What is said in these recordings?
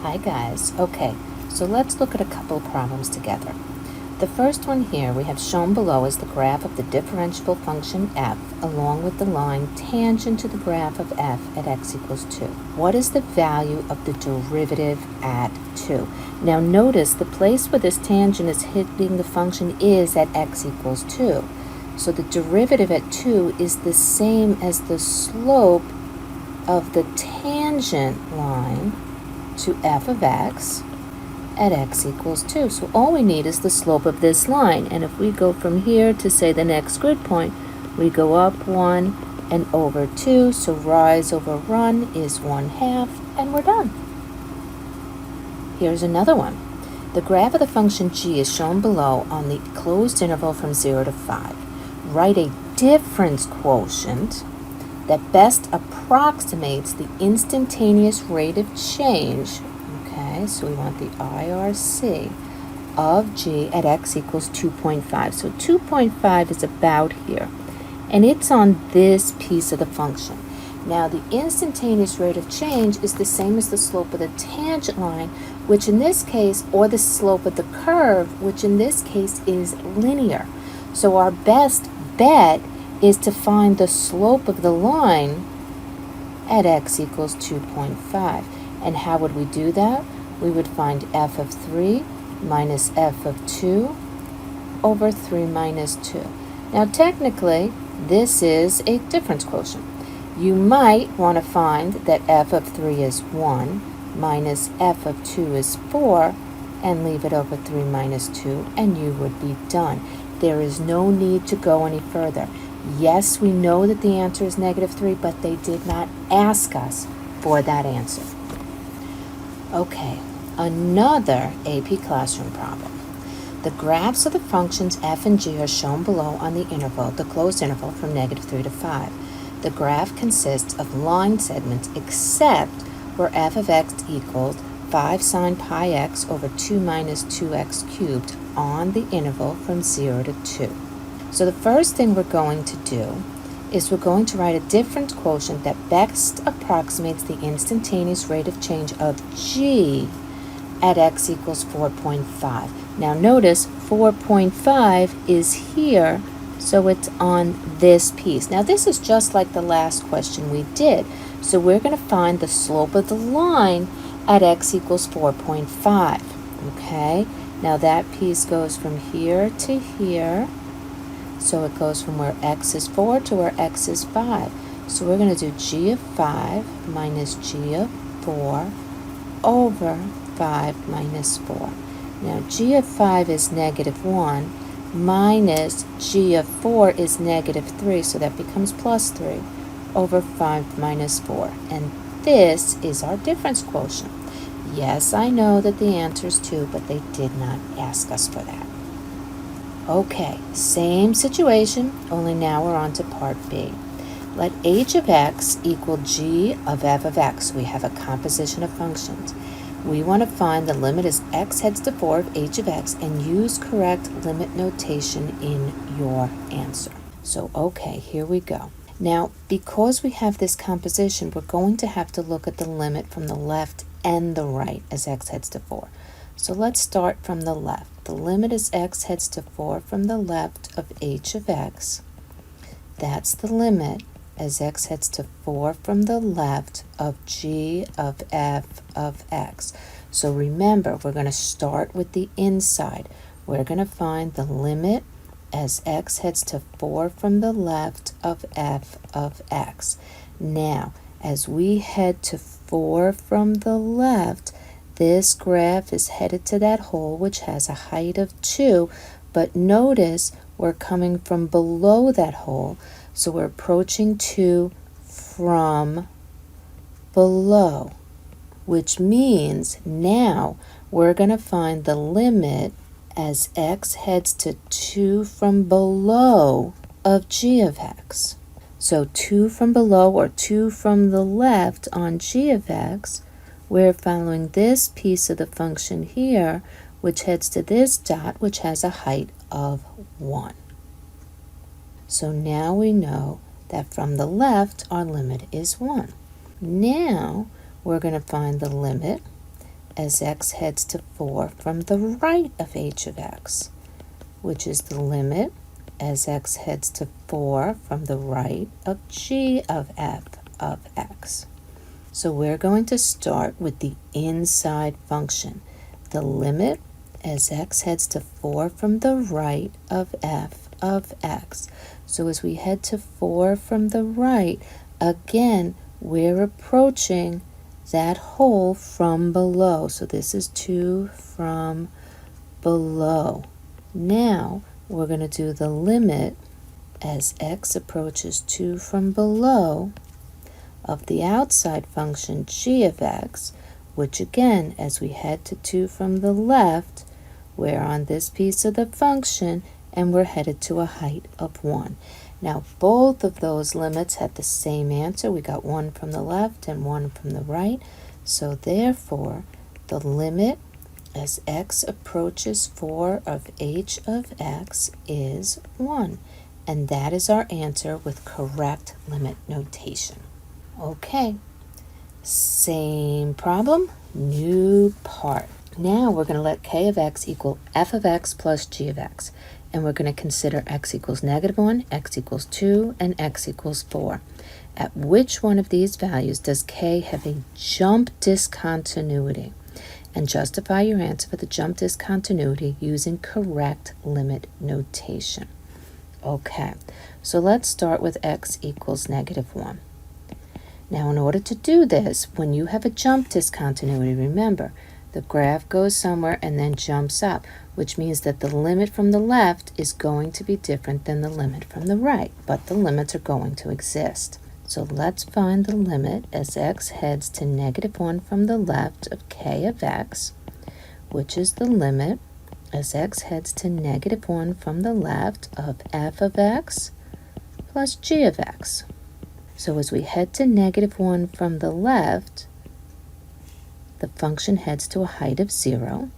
Hi guys. Okay, so let's look at a couple of problems together. The first one here we have shown below is the graph of the differentiable function f along with the line tangent to the graph of f at x equals 2. What is the value of the derivative at 2? Now notice the place where this tangent is hitting the function is at x equals 2. So the derivative at 2 is the same as the slope of the tangent line to f of x at x equals 2. So all we need is the slope of this line. And if we go from here to, say, the next grid point, we go up 1 and over 2. So rise over run is 1/2, and we're done. Here's another one. The graph of the function g is shown below on the closed interval from 0 to 5. Write a difference quotient that best approximates the instantaneous rate of change. Okay, so we want the IRC of g at x equals 2.5. So 2.5 is about here, and it's on this piece of the function. Now the instantaneous rate of change is the same as the slope of the tangent line, which in this case, or the slope of the curve, which in this case is linear. So our best bet is to find the slope of the line at x equals 2.5. And how would we do that? We would find f of 3 minus f of 2 over 3 minus 2. Now technically, this is a difference quotient. You might want to find that f of 3 is 1 minus f of 2 is 4 and leave it over 3 minus 2, and you would be done. There is no need to go any further. Yes, we know that the answer is -3, but they did not ask us for that answer. Okay, another AP Classroom problem. The graphs of the functions f and g are shown below on the interval, the closed interval from -3 to 5. The graph consists of line segments except where f of x equals 5 sine pi x over 2 minus 2x cubed on the interval from 0 to 2. So the first thing we're going to do is we're going to write a difference quotient that best approximates the instantaneous rate of change of g at x equals 4.5. Now notice 4.5 is here, so it's on this piece. Now this is just like the last question we did. So we're going to find the slope of the line at x equals 4.5. Okay, now that piece goes from here to here. So it goes from where x is 4 to where x is 5. So we're going to do g of 5 minus g of 4 over 5 minus 4. Now g of 5 is -1 minus g of 4 is -3, so that becomes +3 over 5 minus 4. And this is our difference quotient. Yes, I know that the answer is 2, but they did not ask us for that. Okay, same situation, only now we're on to part B. Let h of x equal g of f of x. We have a composition of functions. We want to find the limit as x heads to 4 of h of x and use correct limit notation in your answer. So, okay, here we go. Now, because we have this composition, we're going to have to look at the limit from the left and the right as x heads to 4. So let's start from the left. The limit as x heads to 4 from the left of h of x. That's the limit as x heads to 4 from the left of g of f of x. So remember, we're going to start with the inside. We're going to find the limit as x heads to 4 from the left of f of x. Now, as we head to 4 from the left, this graph is headed to that hole, which has a height of 2, but notice we're coming from below that hole, so we're approaching 2 from below, which means now we're going to find the limit as x heads to 2 from below of g of x. So 2 from below or 2 from the left on g of x, we're following this piece of the function here, which heads to this dot, which has a height of 1. So now we know that from the left, our limit is 1. Now we're going to find the limit as x heads to 4 from the right of h of x, which is the limit as x heads to 4 from the right of g of f of x. So we're going to start with the inside function, the limit as x heads to 4 from the right of f of x. So as we head to 4 from the right, again, we're approaching that hole from below. So this is 2 from below. Now we're going to do the limit as x approaches 2 from below of the outside function g of x, which again, as we head to 2 from the left, we're on this piece of the function and we're headed to a height of 1. Now both of those limits had the same answer. We got 1 from the left and 1 from the right. So therefore, the limit as x approaches 4 of h of x is 1. And that is our answer with correct limit notation. Okay, same problem, new part. Now we're going to let k of x equal f of x plus g of x. And we're going to consider x equals -1, x equals 2, and x equals 4. At which one of these values does k have a jump discontinuity? And justify your answer for the jump discontinuity using correct limit notation. Okay, so let's start with x equals -1. Now, in order to do this, when you have a jump discontinuity, remember, the graph goes somewhere and then jumps up, which means that the limit from the left is going to be different than the limit from the right, but the limits are going to exist. So let's find the limit as x heads to -1 from the left of k of x, which is the limit as x heads to -1 from the left of f of x plus g of x. So as we head to -1 from the left, the function heads to a height of 0.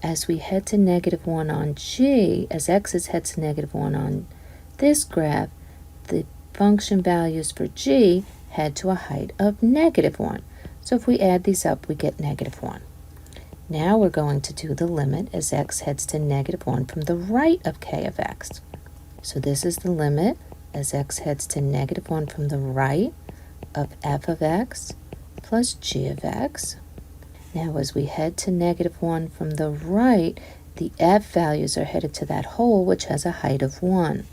As we head to -1 on g, as x is heads to -1 on this graph, the function values for g head to a height of -1. So if we add these up, we get -1. Now we're going to do the limit as x heads to -1 from the right of k of x. So this is the limit as x heads to -1 from the right of f of x plus g of x. Now as we head to -1 from the right, the f values are headed to that hole which has a height of 1.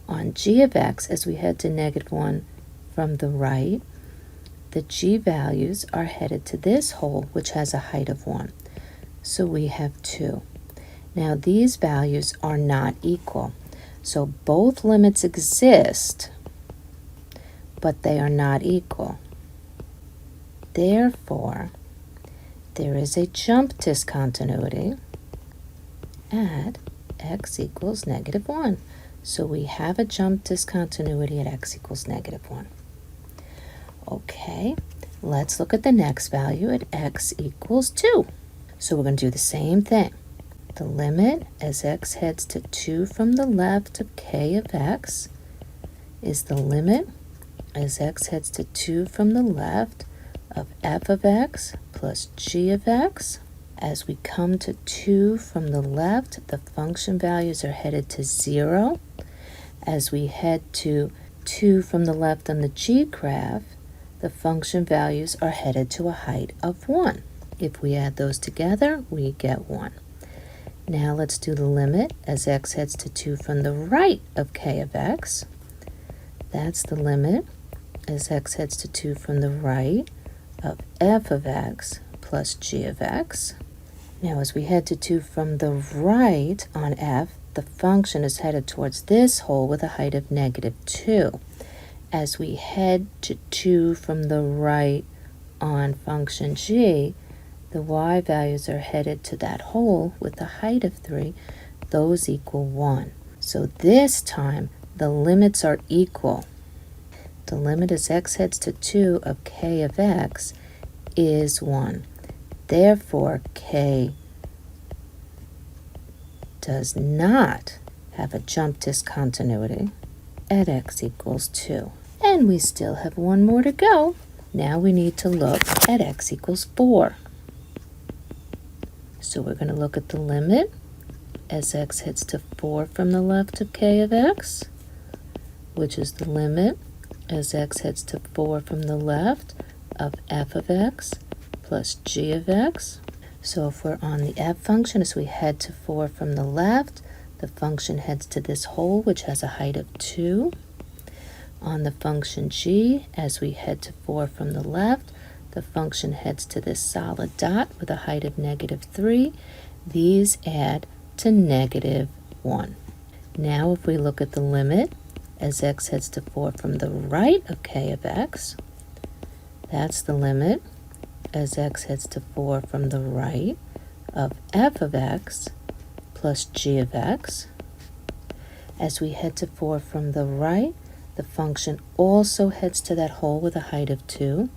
On g of x, as we head to -1 from the right, the g values are headed to this hole which has a height of 1. So we have 2. Now these values are not equal. So both limits exist, but they are not equal. Therefore, there is a jump discontinuity at x equals -1. So we have a jump discontinuity at x equals -1. Okay, let's look at the next value at x equals 2. So we're going to do the same thing. The limit as x heads to 2 from the left of k of x is the limit as x heads to 2 from the left of f of x plus g of x. As we come to 2 from the left, the function values are headed to 0. As we head to 2 from the left on the g graph, the function values are headed to a height of 1. If we add those together, we get 1. Now let's do the limit as x heads to 2 from the right of k of x. That's the limit as x heads to 2 from the right of f of x plus g of x. Now as we head to 2 from the right on f, the function is headed towards this hole with a height of -2. As we head to 2 from the right on function g, the y values are headed to that hole with a height of 3. Those equal 1. So this time, the limits are equal. The limit as x heads to 2 of k of x is 1. Therefore, k does not have a jump discontinuity at x equals 2. And we still have one more to go. Now we need to look at x equals 4. So we're going to look at the limit as x heads to 4 from the left of k of x, which is the limit as x heads to 4 from the left of f of x plus g of x. So if we're on the f function, as we head to 4 from the left, the function heads to this hole, which has a height of 2. On the function g, as we head to 4 from the left, the function heads to this solid dot with a height of -3. These add to -1. Now if we look at the limit as x heads to 4 from the right of k of x, that's the limit as x heads to 4 from the right of f of x plus g of x. As we head to 4 from the right, the function also heads to that hole with a height of 2.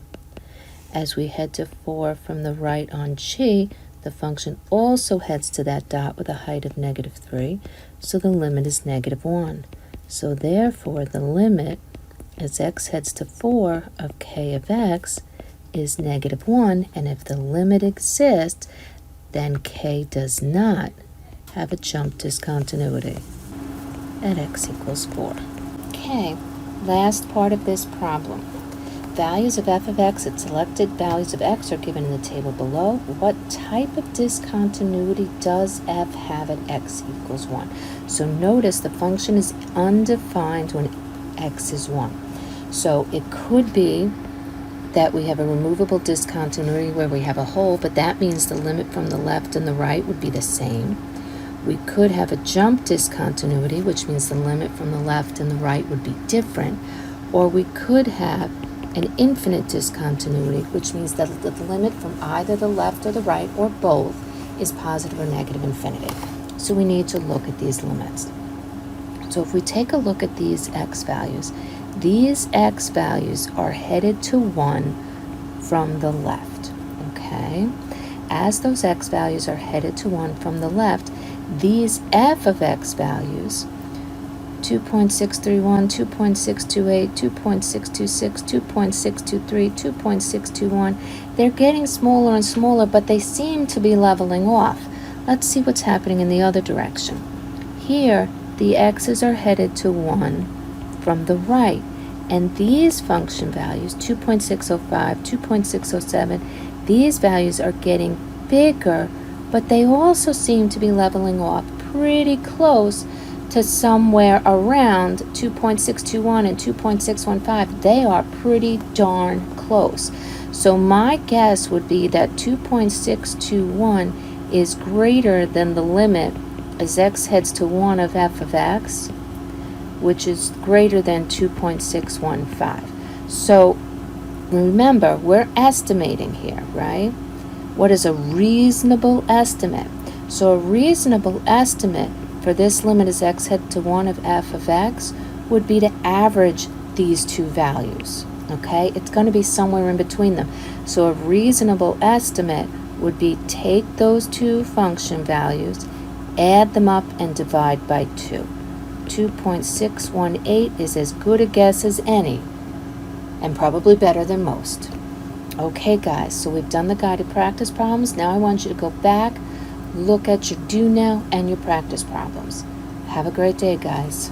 As we head to 4 from the right on g, the function also heads to that dot with a height of -3, so the limit is -1. So therefore, the limit as x heads to 4 of k of x is -1, and if the limit exists, then k does not have a jump discontinuity at x equals 4. Okay, last part of this problem. Values of f of x at selected values of x are given in the table below. What type of discontinuity does f have at x equals 1? So notice the function is undefined when x is 1. So it could be that we have a removable discontinuity where we have a hole, but that means the limit from the left and the right would be the same. We could have a jump discontinuity, which means the limit from the left and the right would be different. Or we could have an infinite discontinuity, which means that the limit from either the left or the right or both is positive or negative infinity. So we need to look at these limits. So if we take a look at these x values are headed to 1 from the left, okay? As those x values are headed to 1 from the left, these f of x values, 2.631, 2.628, 2.626, 2.623, 2.621, they're getting smaller and smaller, but they seem to be leveling off. Let's see what's happening in the other direction. Here, the x's are headed to 1 from the right, and these function values, 2.605, 2.607, these values are getting bigger, but they also seem to be leveling off pretty close to somewhere around 2.621 and 2.615. They are pretty darn close. So my guess would be that 2.621 is greater than the limit as x heads to 1 of f of x, which is greater than 2.615. So remember, we're estimating here, right? What is a reasonable estimate? So a reasonable estimate for this limit as x head to 1 of f of x would be to average these two values, okay? It's going to be somewhere in between them. So a reasonable estimate would be take those two function values, add them up, and divide by 2. 2.618 is as good a guess as any, and probably better than most. Okay, guys, so we've done the guided practice problems. Now I want you to go back, look at your do now and your practice problems. Have a great day, guys.